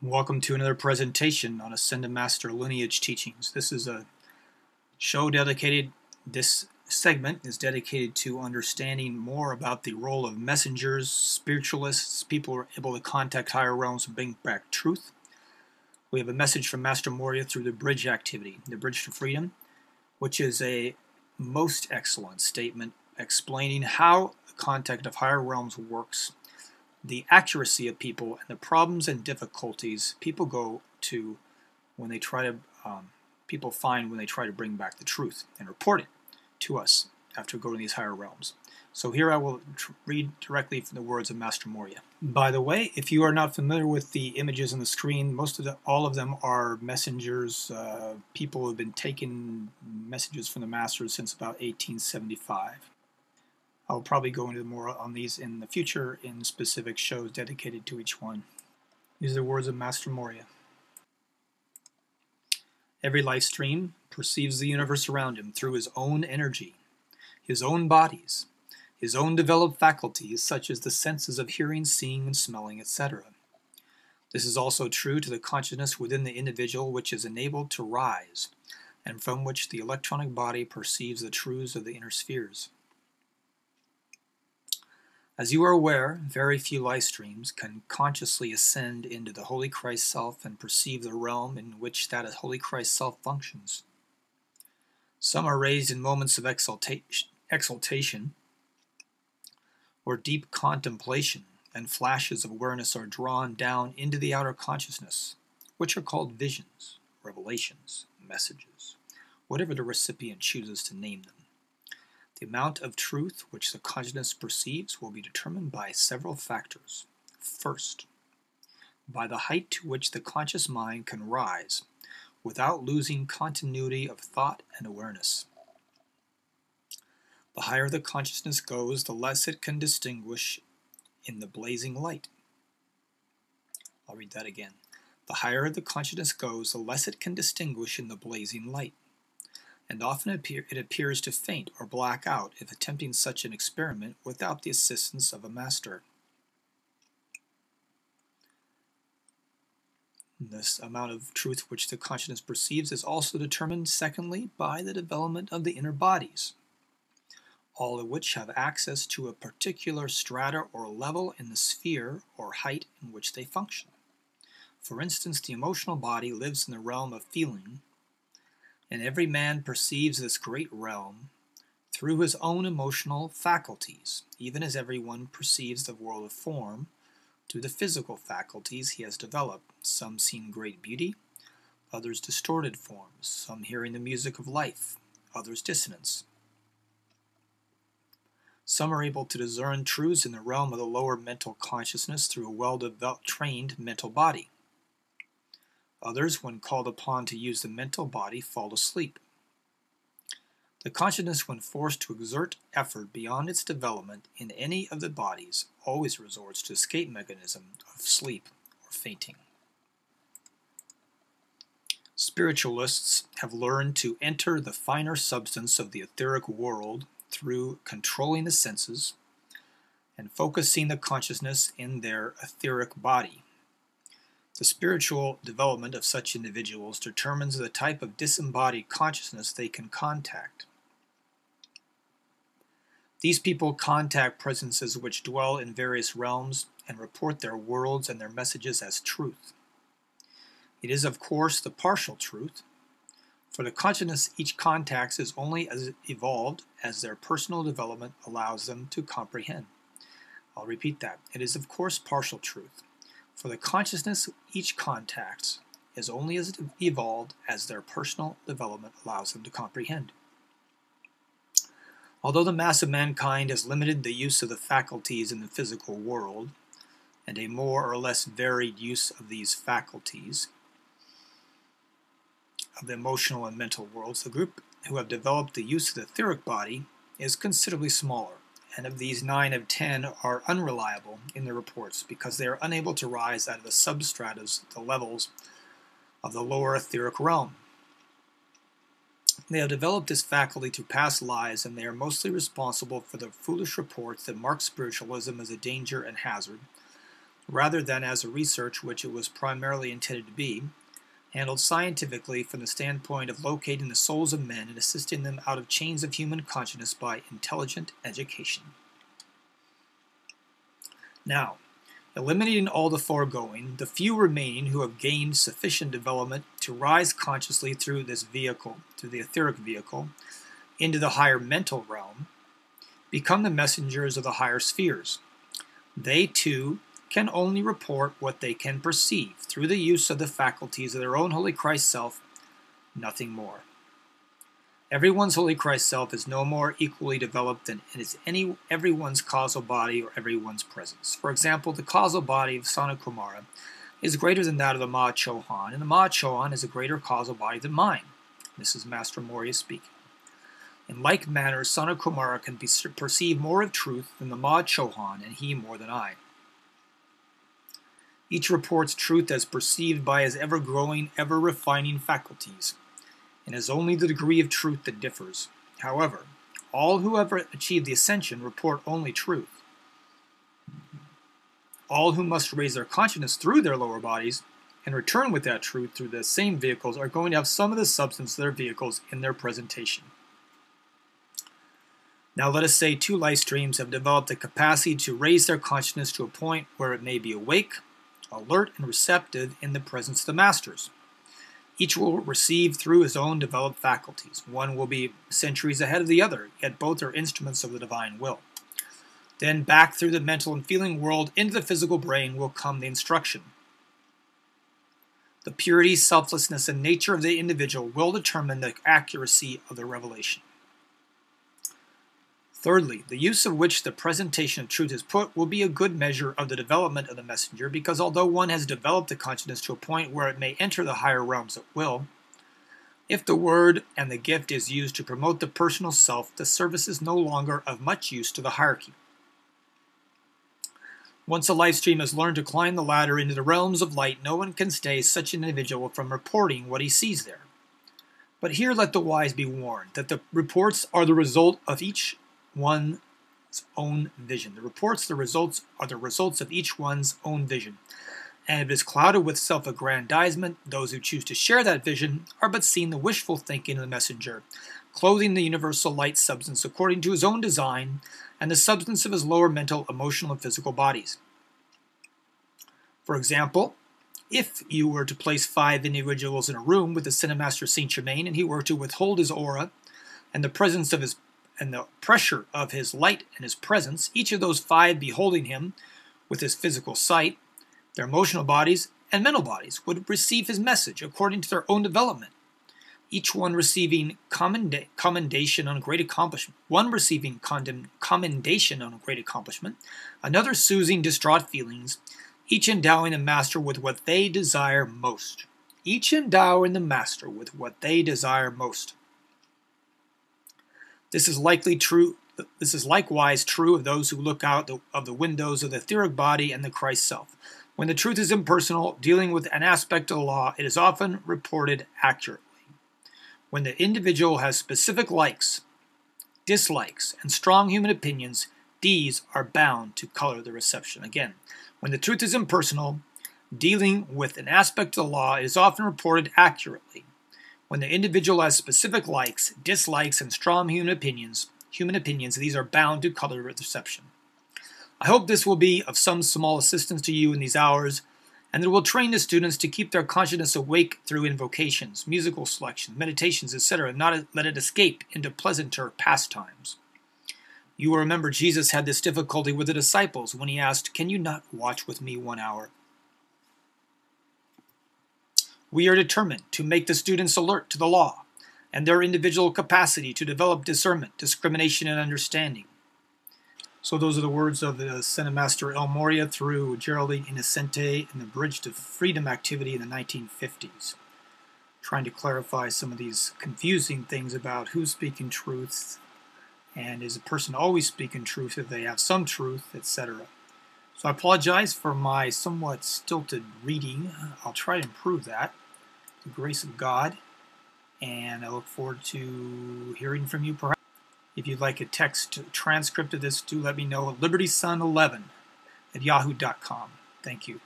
Welcome to another presentation on Ascended Master Lineage Teachings. This is a show dedicated, this segment is dedicated to understanding more about the role of messengers, spiritualists, people who are able to contact higher realms and bring back truth. We have a message from Master Moria through the Bridge activity, the Bridge to Freedom, which is a most excellent statement explaining how the contact of higher realms works, the accuracy of people, and the problems and difficulties people go to when they try to people find when they try to bring back the truth and report it to us after going to these higher realms. So here I will read directly from the words of Master Moria. By the way, if you are not familiar with the images on the screen, all of them are messengers, people who have been taking messages from the Masters since about 1875. I'll probably go into more on these in the future in specific shows dedicated to each one. These are the words of Master Moria. Every life stream perceives the universe around him through his own energy, his own bodies, his own developed faculties such as the senses of hearing, seeing, and smelling, etc. This is also true to the consciousness within the individual which is enabled to rise, and from which the electronic body perceives the truths of the inner spheres. As you are aware, very few life streams can consciously ascend into the Holy Christ Self and perceive the realm in which that Holy Christ Self functions. Some are raised in moments of exaltation or deep contemplation, and flashes of awareness are drawn down into the outer consciousness, which are called visions, revelations, messages, whatever the recipient chooses to name them. The amount of truth which the consciousness perceives will be determined by several factors. First, by the height to which the conscious mind can rise without losing continuity of thought and awareness. The higher the consciousness goes, the less it can distinguish in the blazing light. I'll read that again. The higher the consciousness goes, the less it can distinguish in the blazing light, and often it appears to faint or black out if attempting such an experiment without the assistance of a master. This amount of truth which the consciousness perceives is also determined, secondly, by the development of the inner bodies, all of which have access to a particular strata or level in the sphere or height in which they function. For instance, the emotional body lives in the realm of feeling, and every man perceives this great realm through his own emotional faculties, even as everyone perceives the world of form through the physical faculties he has developed, some seeing great beauty, others distorted forms, some hearing the music of life, others dissonance. Some are able to discern truths in the realm of the lower mental consciousness through a well-trained mental body. Others, when called upon to use the mental body, fall asleep. The consciousness, when forced to exert effort beyond its development in any of the bodies, always resorts to escape mechanism of sleep or fainting. Spiritualists have learned to enter the finer substance of the etheric world through controlling the senses and focusing the consciousness in their etheric body. The spiritual development of such individuals determines the type of disembodied consciousness they can contact. These people contact presences which dwell in various realms and report their worlds and their messages as truth. It is, of course, the partial truth, for the consciousness each contacts is only as evolved as their personal development allows them to comprehend. I'll repeat that. It is, of course, partial truth. For the consciousness each contacts is only as evolved as their personal development allows them to comprehend. Although the mass of mankind has limited the use of the faculties in the physical world, and a more or less varied use of these faculties of the emotional and mental worlds, the group who have developed the use of the etheric body is considerably smaller. And of these, 9 of 10 are unreliable in their reports because they are unable to rise out of the substratas, the levels of the lower etheric realm. They have developed this faculty through past lives, and they are mostly responsible for the foolish reports that mark spiritualism as a danger and hazard, rather than as a research which it was primarily intended to be, handled scientifically from the standpoint of locating the souls of men and assisting them out of chains of human consciousness by intelligent education. Now, eliminating all the foregoing, the few remaining who have gained sufficient development to rise consciously through this vehicle, through the etheric vehicle, into the higher mental realm, become the messengers of the higher spheres. They, too, can only report what they can perceive through the use of the faculties of their own Holy Christ self, nothing more. Everyone's Holy Christ self is no more equally developed than it is everyone's causal body or everyone's presence. For example, the causal body of Sanakumara is greater than that of the Ma Chohan, and the Ma Chohan is a greater causal body than mine. This is Master Moria speaking. In like manner, Sanakumara can perceive more of truth than the Ma Chohan, and he more than I. Each reports truth as perceived by his ever-growing, ever-refining faculties, and it is only the degree of truth that differs. However, all who have achieved the ascension report only truth. All who must raise their consciousness through their lower bodies and return with that truth through the same vehicles are going to have some of the substance of their vehicles in their presentation. Now let us say 2 life streams have developed the capacity to raise their consciousness to a point where it may be awake, alert, and receptive in the presence of the masters. Each will receive through his own developed faculties. One will be centuries ahead of the other, yet both are instruments of the divine will. Then back through the mental and feeling world into the physical brain will come the instruction. The purity, selflessness, and nature of the individual will determine the accuracy of the revelation. Thirdly, the use of which the presentation of truth is put will be a good measure of the development of the messenger, because although one has developed the consciousness to a point where it may enter the higher realms at will, if the word and the gift is used to promote the personal self, the service is no longer of much use to the hierarchy. Once a life stream has learned to climb the ladder into the realms of light, no one can stay such an individual from reporting what he sees there. But here let the wise be warned that the reports are the result of each one's own vision. The results are the results of each one's own vision. And if it is clouded with self-aggrandizement, those who choose to share that vision are but seeing the wishful thinking of the messenger, clothing the universal light substance according to his own design and the substance of his lower mental, emotional, and physical bodies. For example, if you were to place 5 individuals in a room with the Cinemaster Saint Germain and he were to withhold his aura and the presence of his and the pressure of his light and his presence, each of those 5 beholding him with his physical sight, their emotional bodies and mental bodies would receive his message according to their own development, each one receiving commendation on a great accomplishment, one receiving commendation on a great accomplishment, another soothing distraught feelings, each endowing the master with what they desire most. Each endowing the master with what they desire most. This is likewise true of those who look out of the windows of the etheric body and the Christ self. When the truth is impersonal, dealing with an aspect of the law, it is often reported accurately. When the individual has specific likes, dislikes, and strong human opinions, these are bound to color the reception. Again, when the truth is impersonal, dealing with an aspect of the law, it is often reported accurately. When the individual has specific likes, dislikes, and strong human opinions, these are bound to color reception. I hope this will be of some small assistance to you in these hours, and that it will train the students to keep their consciousness awake through invocations, musical selections, meditations, etc., and not let it escape into pleasanter pastimes. You will remember Jesus had this difficulty with the disciples when he asked, "Can you not watch with me 1 hour?" We are determined to make the students alert to the law and their individual capacity to develop discernment, discrimination, and understanding. So those are the words of the Cinemaster El Moria through Geraldine Innocente in the Bridge to Freedom activity in the 1950s, trying to clarify some of these confusing things about who's speaking truth, and is a person always speaking truth if they have some truth, etc. So I apologize for my somewhat stilted reading. I'll try to improve that, the grace of God, and I look forward to hearing from you perhaps. If you'd like a text transcript of this, do let me know at libertysun11@yahoo.com. Thank you.